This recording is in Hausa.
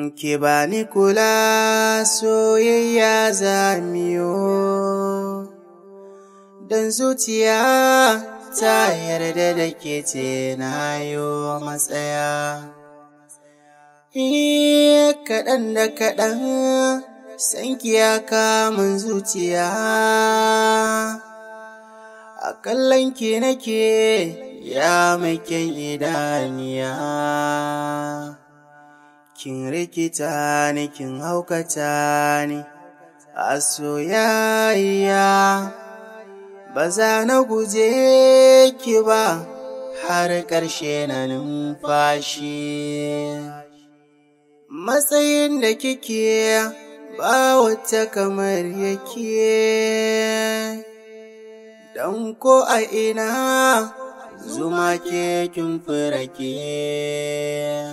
Ki bani kula soyayya zamiyo, dan zuciya ta yarda da ke ce na yo matsaya. Kaɗan da kaɗan sanki ya kamun zuciya, a kallon ki nake ya mai kyan idaniya. Kin rikita ni kin haukata ni a soyayya, ba za na guje ki ba har ƙarshe na numfashi. Matsayin da kike ba wata kamar yake, dan ko a ina zuma ke kin fi rake.